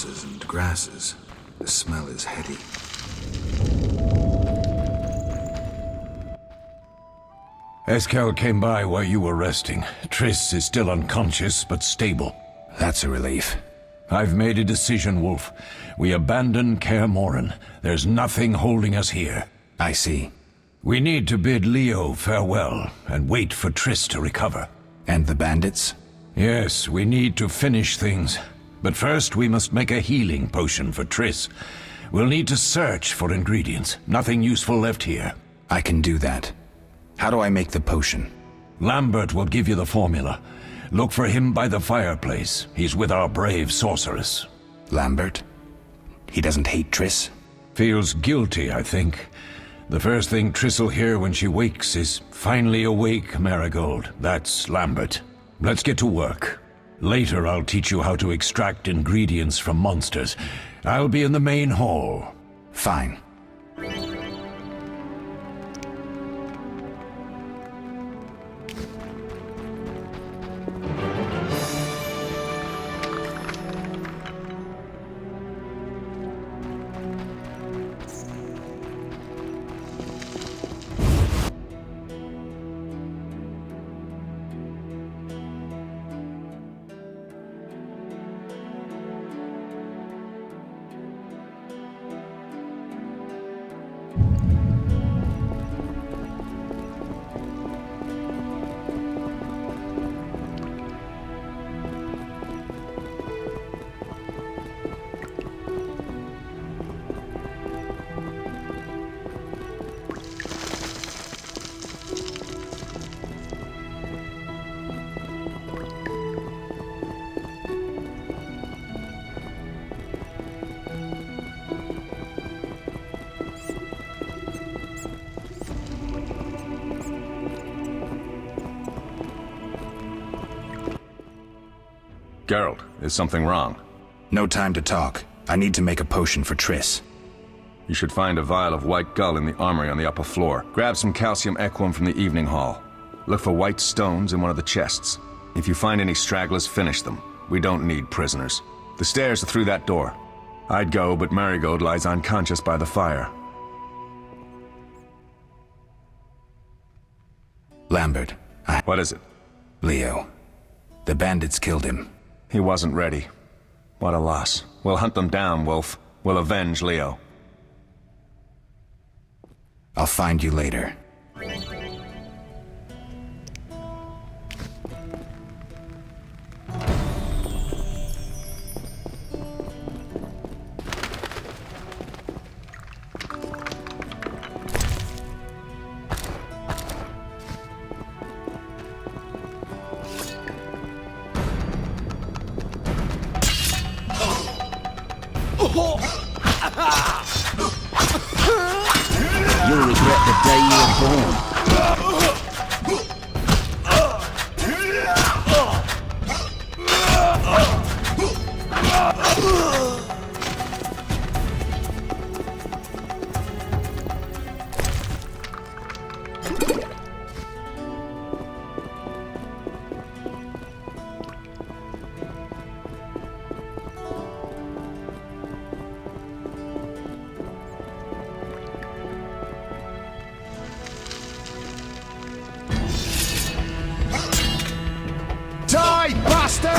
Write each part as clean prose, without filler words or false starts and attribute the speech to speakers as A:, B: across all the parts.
A: mosses and grasses. The smell is heady.
B: Eskel came by while you were resting. Triss is still unconscious, but stable.
A: That's a relief.
B: I've made a decision, Wolf. We abandon Kaer Morhen. There's nothing holding us here.
A: I see.
B: We need to bid Leo farewell and wait for Triss to recover.
A: And the bandits?
B: Yes, we need to finish things. But first we must make a healing potion for Triss. We'll need to search for ingredients. Nothing useful left here.
A: I can do that. How do I make the potion?
B: Lambert will give you the formula. Look for him by the fireplace. He's with our brave sorceress.
A: Lambert? He doesn't hate Triss?
B: Feels guilty, I think. The first thing Triss'll hear when she wakes is, "Finally awake, Marigold." That's Lambert. Let's get to work. Later I'll teach you how to extract ingredients from monsters. I'll be in the main hall.
A: Fine.
C: Geralt, is something wrong?
A: No time to talk. I need to make a potion for Triss.
C: You should find a vial of white gull in the armory on the upper floor. Grab some calcium equum from the evening hall. Look for white stones in one of the chests. If you find any stragglers, finish them. We don't need prisoners. The stairs are through that door. I'd go, but Marigold lies unconscious by the fire.
A: Lambert,
C: What is it?
A: Leo. The bandits killed him.
C: He wasn't ready. What a loss. We'll hunt them down, Wolf. We'll avenge Leo.
A: I'll find you later.
D: You'll regret the day you were born.
A: Die, bastard!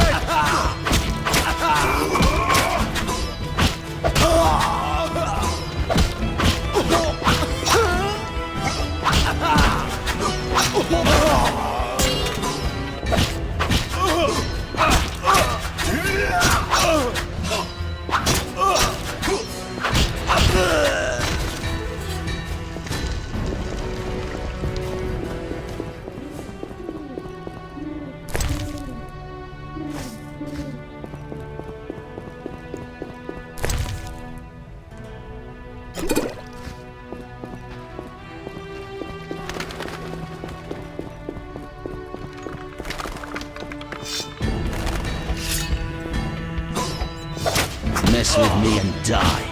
A: Mess with me and die.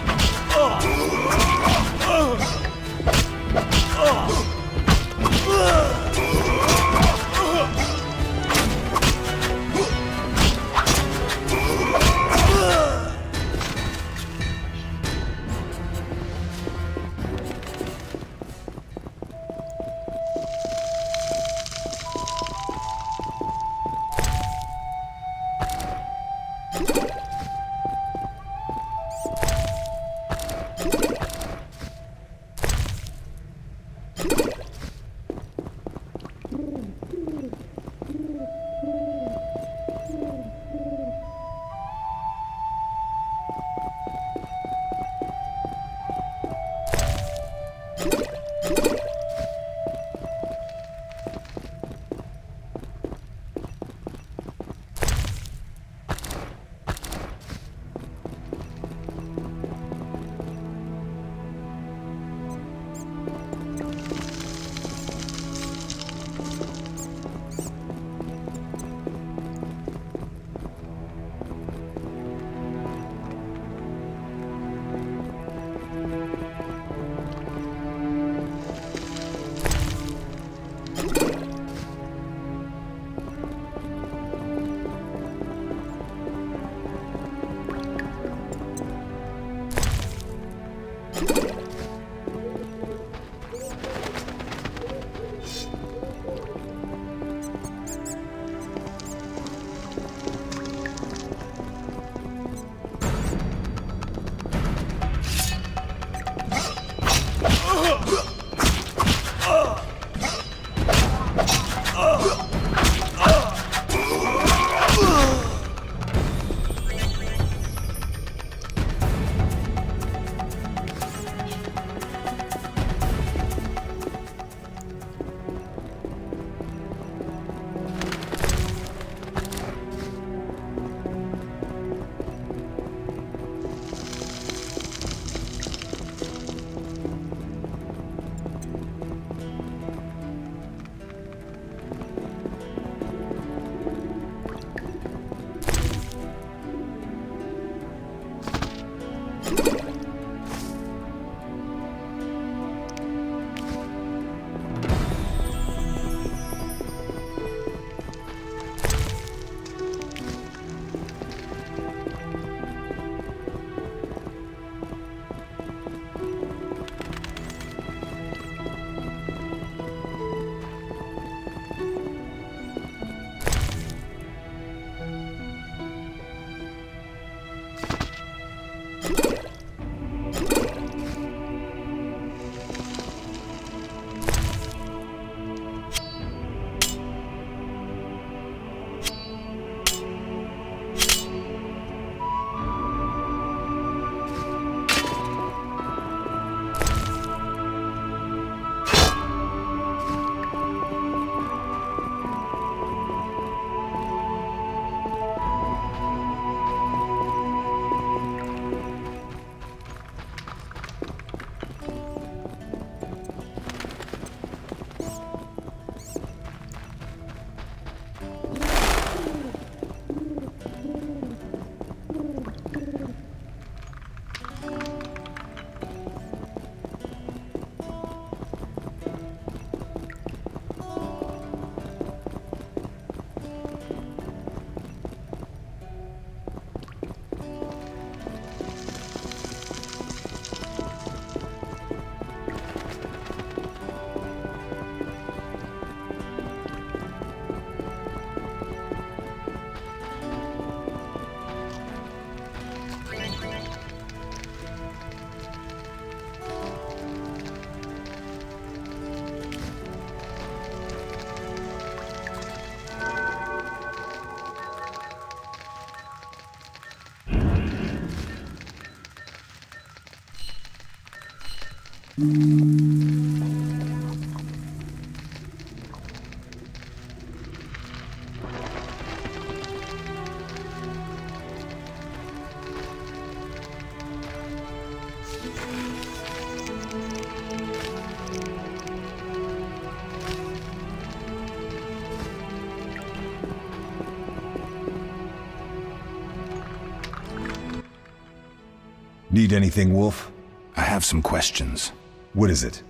E: Need anything, Wolf?
A: I have some questions.
E: What is it?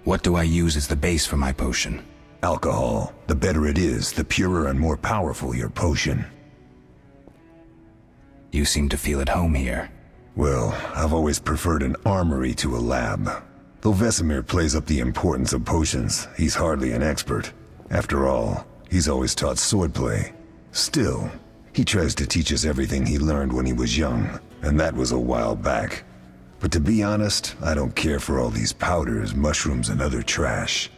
A: What do I use as the base for my potion?
E: Alcohol. The better it is, the purer and more powerful your potion.
A: You seem to feel at home here.
E: Well, I've always preferred an armory to a lab. Though Vesemir plays up the importance of potions, he's hardly an expert. After all, he's always taught swordplay. Still, he tries to teach us everything he learned when he was young, and that was a while back. But to be honest, I don't care for all these powders, mushrooms, and other trash.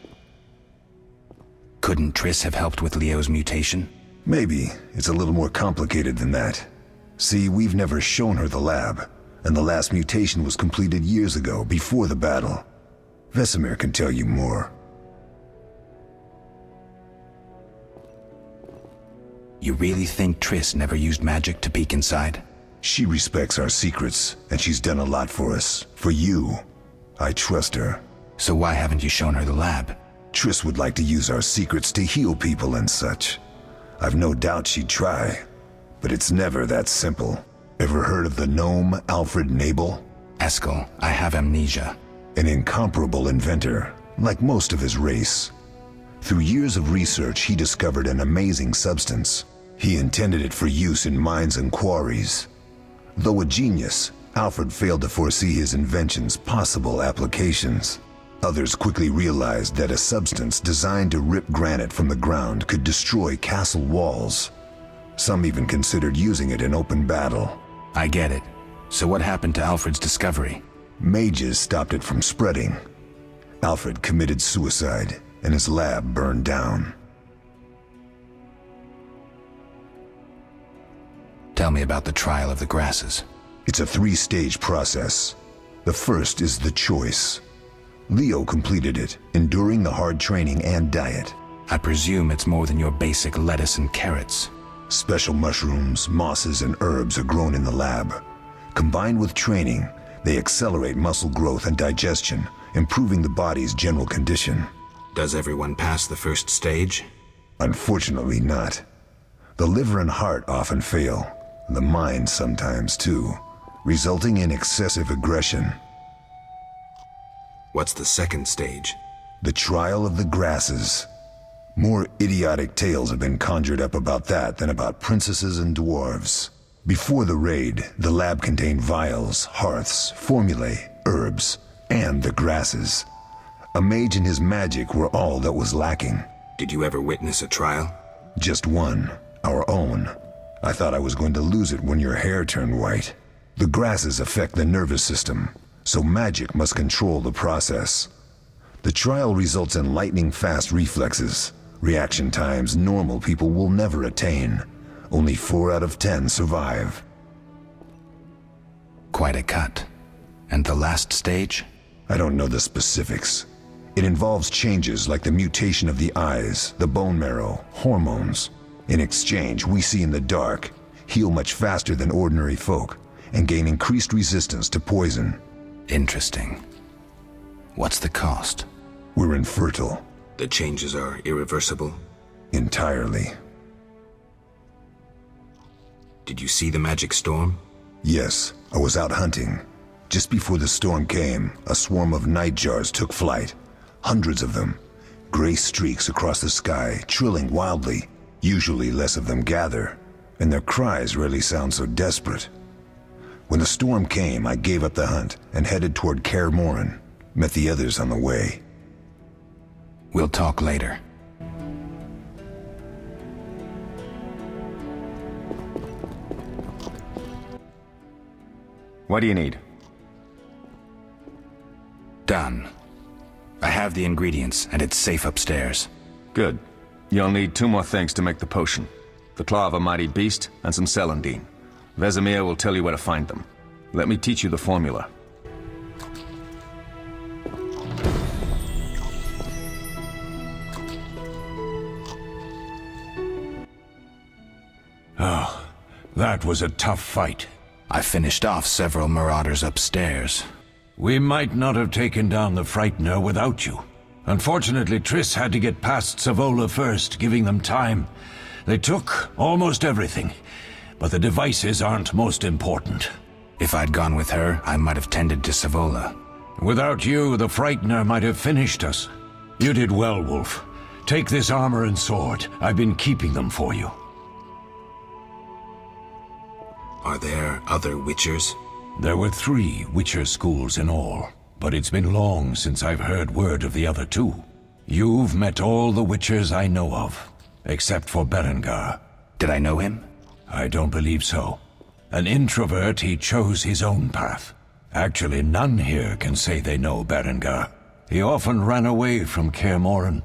A: Couldn't Triss have helped with Leo's mutation?
E: Maybe. It's a little more complicated than that. See, we've never shown her the lab, and the last mutation was completed years ago, before the battle. Vesemir can tell you more.
A: You really think Triss never used magic to peek inside?
E: She respects our secrets, and she's done a lot for us. For you. I trust her.
A: So why haven't you shown her the lab?
E: Triss would like to use our secrets to heal people and such. I've no doubt she'd try, but it's never that simple. Ever heard of the gnome Alfred Nabel?
A: Eskel, I have amnesia.
E: An incomparable inventor, like most of his race. Through years of research, he discovered an amazing substance. He intended it for use in mines and quarries. Though a genius, Alfred failed to foresee his invention's possible applications. Others quickly realized that a substance designed to rip granite from the ground could destroy castle walls. Some even considered using it in open battle.
A: I get it. So what happened to Alfred's discovery?
E: Mages stopped it from spreading. Alfred committed suicide, and his lab burned down.
A: Tell me about the trial of the grasses.
E: It's a 3-stage process. The first is the choice. Leo completed it, enduring the hard training and diet.
A: I presume it's more than your basic lettuce and carrots.
E: Special mushrooms, mosses, and herbs are grown in the lab. Combined with training, they accelerate muscle growth and digestion, improving the body's general condition.
A: Does everyone pass the first stage?
E: Unfortunately not. The liver and heart often fail, the mind sometimes too, resulting in excessive aggression.
A: What's the second stage?
E: The trial of the grasses. More idiotic tales have been conjured up about that than about princesses and dwarves. Before the raid, the lab contained vials, hearths, formulae, herbs, and the grasses. A mage and his magic were all that was lacking.
A: Did you ever witness a trial?
E: Just one, our own. I thought I was going to lose it when your hair turned white. The grasses affect the nervous system, so magic must control the process. The trial results in lightning-fast reflexes, reaction times normal people will never attain. Only 4 out of 10 survive.
A: Quite a cut. And the last stage?
E: I don't know the specifics. It involves changes like the mutation of the eyes, the bone marrow, hormones. In exchange, we see in the dark, heal much faster than ordinary folk, and gain increased resistance to poison.
A: Interesting. What's the cost?
E: We're infertile.
A: The changes are irreversible?
E: Entirely.
A: Did you see the magic storm?
E: Yes, I was out hunting. Just before the storm came, a swarm of nightjars took flight. Hundreds of them. Gray streaks across the sky, trilling wildly. Usually less of them gather, and their cries rarely sound so desperate. When the storm came, I gave up the hunt and headed toward Kaer Morhen. Met the others on the way.
A: We'll talk later.
C: What do you need?
A: Done. I have the ingredients, and it's safe upstairs.
C: Good. You'll need 2 more things to make the potion. The claw of a mighty beast and some celandine. Vesemir will tell you where to find them. Let me teach you the formula.
B: Oh, that was a tough fight.
A: I finished off several marauders upstairs.
B: We might not have taken down the Frightener without you. Unfortunately, Triss had to get past Savola first, giving them time. They took almost everything, but the devices aren't most important.
A: If I'd gone with her, I might have tended to Savola.
B: Without you, the Frightener might have finished us. You did well, Wolf. Take this armor and sword. I've been keeping them for you.
A: Are there other Witchers?
B: There were 3 Witcher schools in all, but it's been long since I've heard word of the other 2. You've met all the Witchers I know of, except for Berengar.
A: Did I know him?
B: I don't believe so. An introvert, he chose his own path. Actually, none here can say they know Berengar. He often ran away from Kaer Morhen,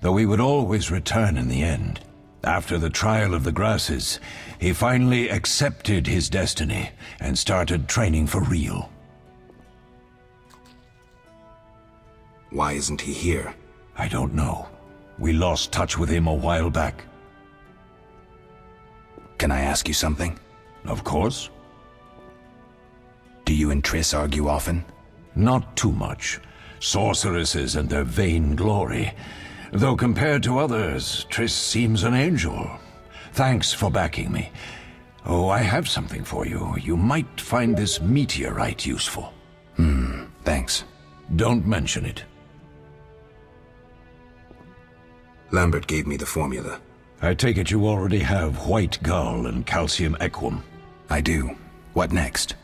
B: though he would always return in the end. After the trial of the grasses, he finally accepted his destiny and started training for real.
A: Why isn't he here?
B: I don't know. We lost touch with him a while back.
A: Can I ask you something?
B: Of course.
A: Do you and Triss argue often?
B: Not too much. Sorceresses and their vain glory. Though compared to others, Triss seems an angel. Thanks for backing me. Oh, I have something for you. You might find this meteorite useful.
A: Thanks.
B: Don't mention it.
A: Lambert gave me the formula.
B: I take it you already have white gull and calcium equum.
A: I do. What next?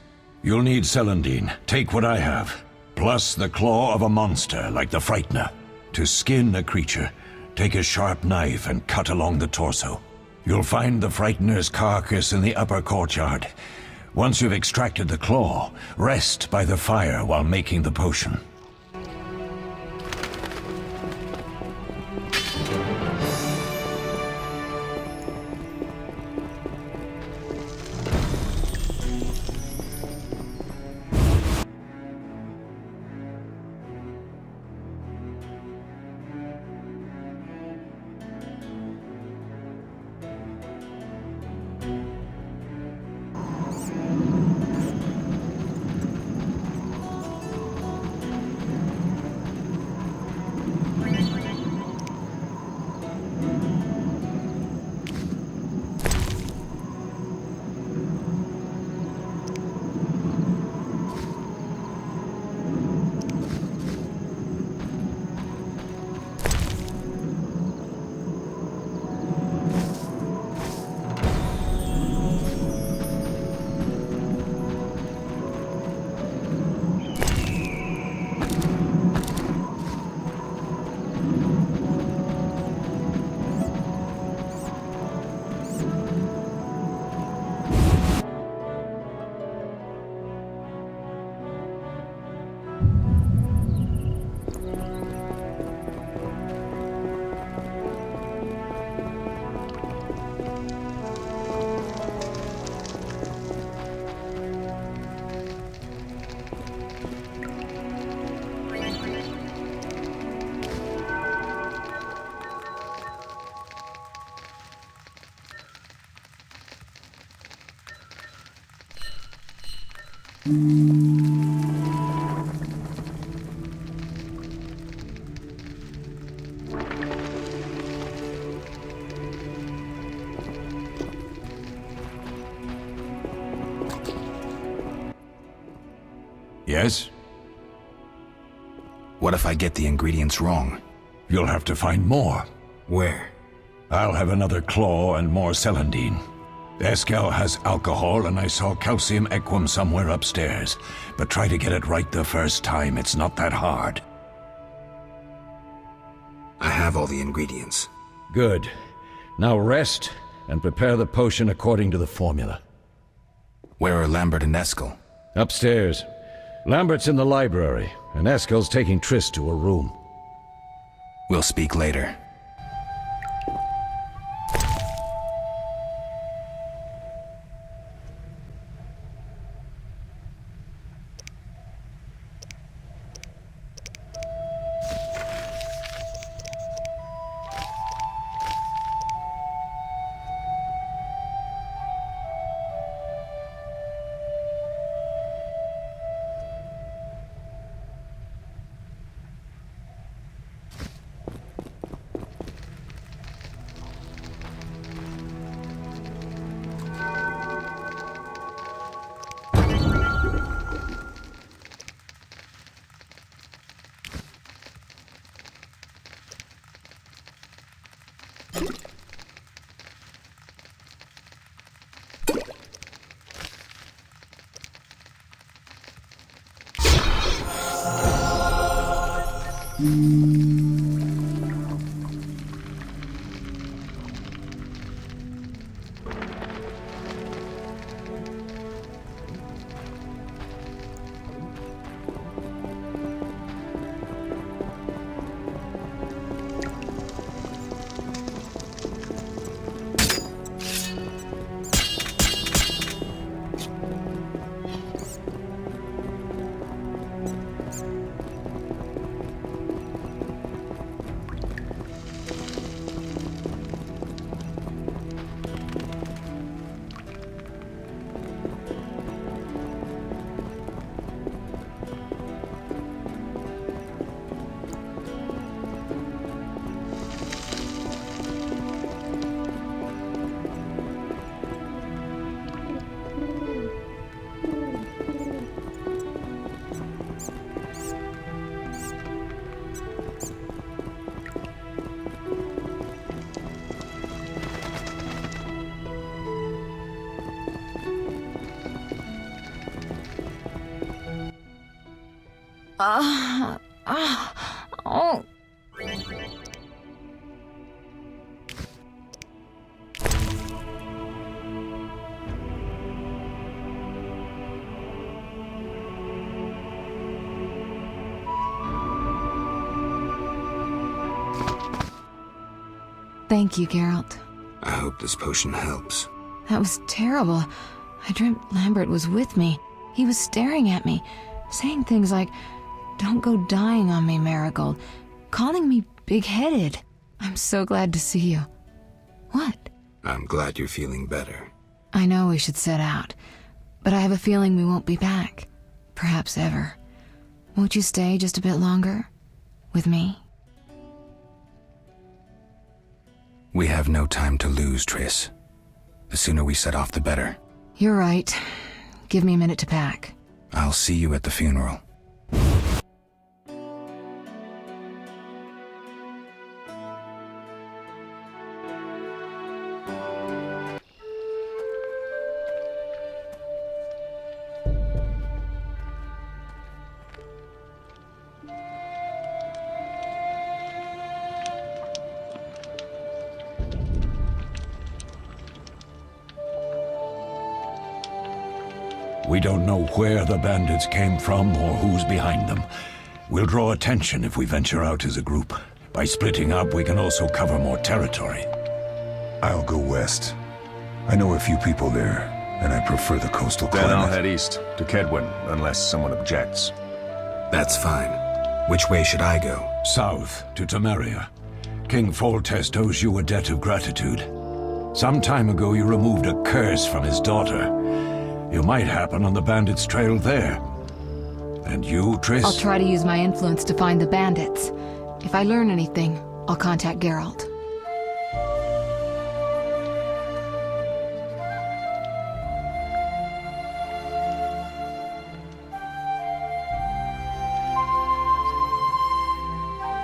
B: You'll need celandine. Take what I have. Plus the claw of a monster, like the Frightener. To skin a creature, take a sharp knife and cut along the torso. You'll find the Frightener's carcass in the upper courtyard. Once you've extracted the claw, rest by the fire while making the potion. Yes?
A: What if I get the ingredients wrong?
B: You'll have to find more.
A: Where?
B: I'll have another claw and more celandine. Eskel has alcohol, and I saw calcium equum somewhere upstairs. But try to get it right the first time. It's not that hard.
A: I have all the ingredients.
B: Good. Now rest, and prepare the potion according to the formula.
A: Where are Lambert and Eskel?
B: Upstairs. Lambert's in the library, and Eskel's taking Triss to her room.
A: We'll speak later.
F: Oh. Thank you, Geralt.
A: I hope this potion helps.
F: That was terrible. I dreamt Lambert was with me. He was staring at me, saying things like, "Don't go dying on me, Marigold," calling me big-headed. I'm so glad to see you. What?
A: I'm glad you're feeling better.
F: I know we should set out, but I have a feeling we won't be back. Perhaps ever. Won't you stay just a bit longer? With me?
A: We have no time to lose, Triss. The sooner we set off, the better.
F: You're right. Give me a minute to pack.
A: I'll see you at the funeral.
B: We don't know where the bandits came from or who's behind them. We'll draw attention if we venture out as a group. By splitting up, we can also cover more territory.
E: I'll go west. I know a few people there, and I prefer the coastal climate.
C: Then I'll head east, to Kedwin, unless someone objects.
A: That's fine. Which way should I go?
B: South, to Temeria. King Foltest owes you a debt of gratitude. Some time ago you removed a curse from his daughter. You might happen on the bandits' trail there. And you, Triss?
F: I'll try to use my influence to find the bandits. If I learn anything, I'll contact Geralt.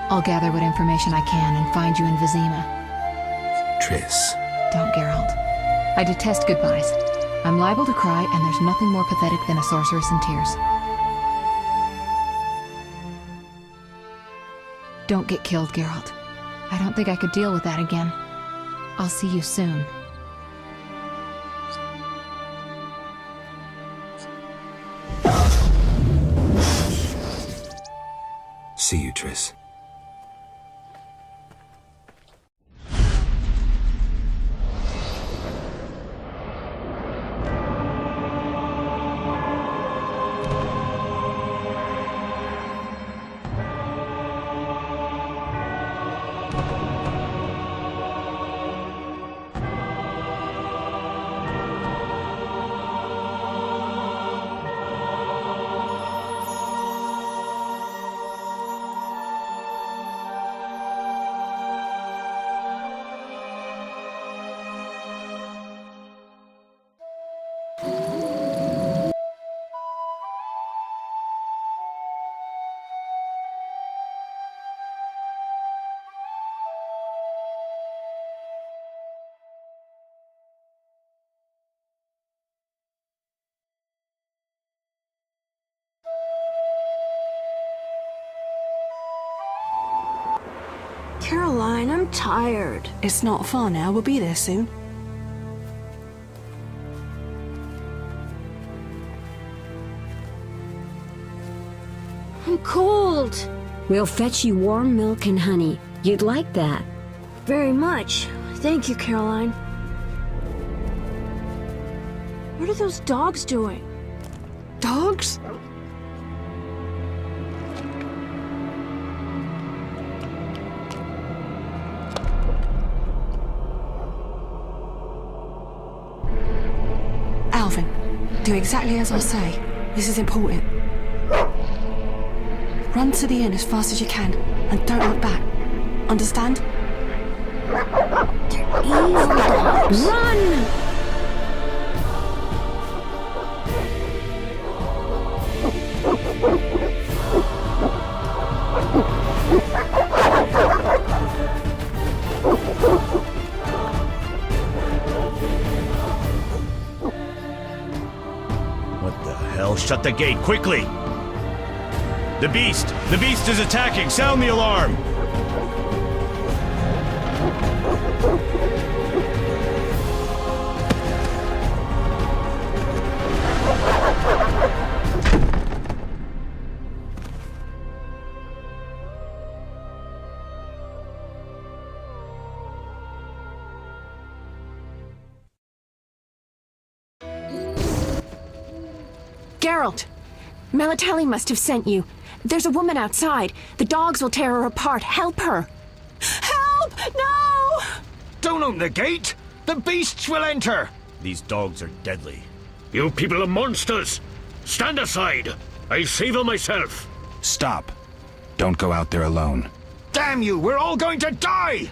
F: I'll gather what information I can and find you in Vizima.
A: Triss.
F: Don't, Geralt. I detest goodbyes. I'm liable to cry, and there's nothing more pathetic than a sorceress in tears. Don't get killed, Geralt. I don't think I could deal with that again. I'll see you soon.
A: See you, Triss.
G: Caroline, I'm tired.
H: It's not far now. We'll be there soon.
G: I'm cold.
I: We'll fetch you warm milk and honey. You'd like that.
G: Very much. Thank you, Caroline. What are those dogs doing?
H: Dogs? Alvin, do exactly as I say. This is important. Run to the inn as fast as you can, and don't look back. Understand?
G: They're evil dogs.
I: Run!
J: What the hell? Shut the gate, quickly! The beast! The beast is attacking! Sound the alarm!
H: Geralt! Melatelli must have sent you. There's a woman outside. The dogs will tear her apart. Help her! Help! No!
J: Don't open the gate! The beasts will enter! These dogs are deadly. You people are monsters! Stand aside! I'll save her myself!
A: Stop. Don't go out there alone.
J: Damn you! We're all going to die!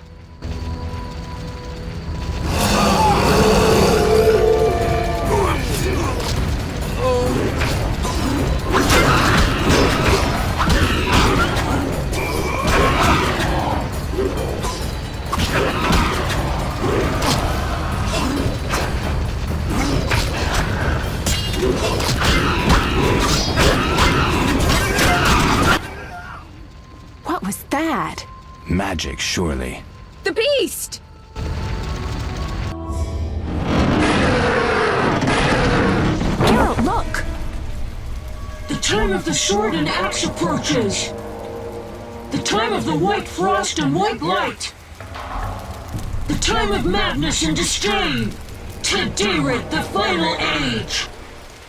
H: What was that?
A: Magic, surely.
H: The beast! Geralt, look!
K: The time of the sword and axe approaches. The time of the white frost and white light. The time of madness and disdain. Tedirit, the final age.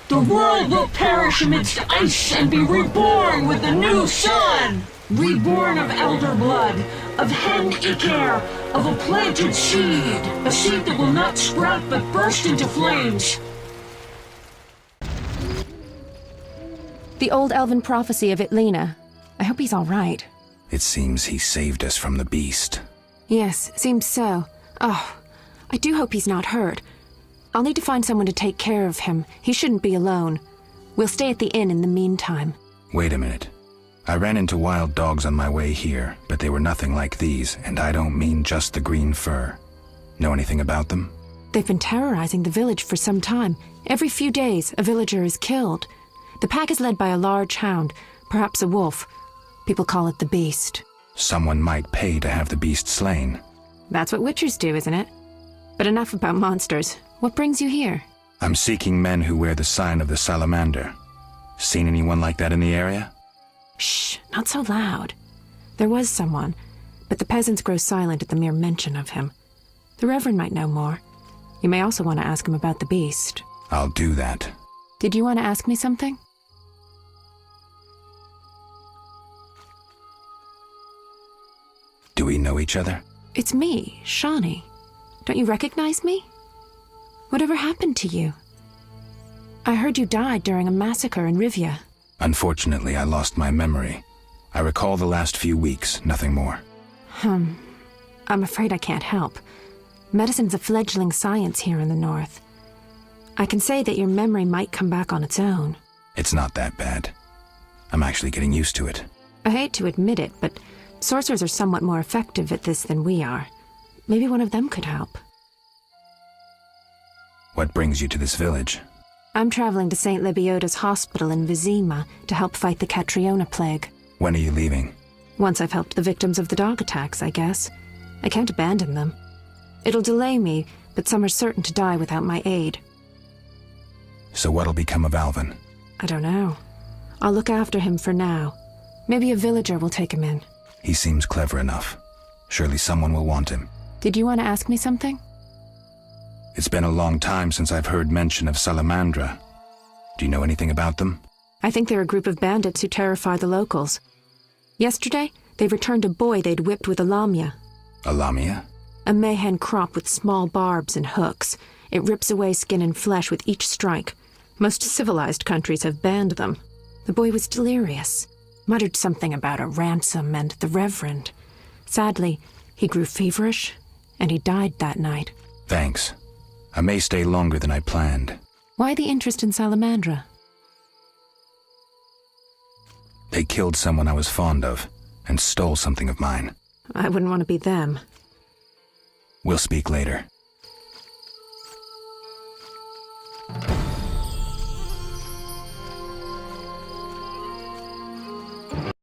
K: The world will perish amidst ice and be reborn with the new sun. Reborn of elder blood, of hen Iker, of a planted seed. A seed that will not sprout but burst into flames.
H: The old elven prophecy of Itlena. I hope he's all right.
A: It seems he saved us from the beast.
H: Yes, seems so. Oh, I do hope he's not hurt. I'll need to find someone to take care of him. He shouldn't be alone. We'll stay at the inn in the meantime.
A: Wait a minute. I ran into wild dogs on my way here, but they were nothing like these, and I don't mean just the green fur. Know anything about them?
H: They've been terrorizing the village for some time. Every few days, a villager is killed. The pack is led by a large hound, perhaps a wolf. People call it the beast.
A: Someone might pay to have the beast slain.
H: That's what witchers do, isn't it? But enough about monsters. What brings you here?
A: I'm seeking men who wear the sign of the salamander. Seen anyone like that in the area?
H: Shh, not so loud. There was someone, but the peasants grow silent at the mere mention of him. The Reverend might know more. You may also want to ask him about the beast.
A: I'll do that.
H: Did you want to ask me something?
A: Do we know each other?
H: It's me, Shawnee. Don't you recognize me? Whatever happened to you? I heard you died during a massacre in Rivia.
A: Unfortunately, I lost my memory. I recall the last few weeks, nothing more.
H: I'm afraid I can't help. Medicine's a fledgling science here in the north. I can say that your memory might come back on its own.
A: It's not that bad. I'm actually getting used to it.
H: I hate to admit it, but sorcerers are somewhat more effective at this than we are. Maybe one of them could help.
A: What brings you to this village?
H: I'm traveling to St. Lebioda's hospital in Vizima to help fight the Catriona plague.
A: When are you leaving?
H: Once I've helped the victims of the dog attacks, I guess. I can't abandon them. It'll delay me, but some are certain to die without my aid.
A: So what'll become of Alvin?
H: I don't know. I'll look after him for now. Maybe a villager will take him in.
A: He seems clever enough. Surely someone will want him.
H: Did you want to ask me something?
A: It's been a long time since I've heard mention of Salamandra. Do you know anything about them?
H: I think they're a group of bandits who terrify the locals. Yesterday, they returned a boy they'd whipped with a lamia.
A: A lamia?
H: A mayhen crop with small barbs and hooks. It rips away skin and flesh with each strike. Most civilized countries have banned them. The boy was delirious. Muttered something about a ransom and the Reverend. Sadly, he grew feverish, and he died that night.
A: Thanks. I may stay longer than I planned.
H: Why the interest in Salamandra?
A: They killed someone I was fond of, and stole something of mine.
H: I wouldn't want to be them.
A: We'll speak later.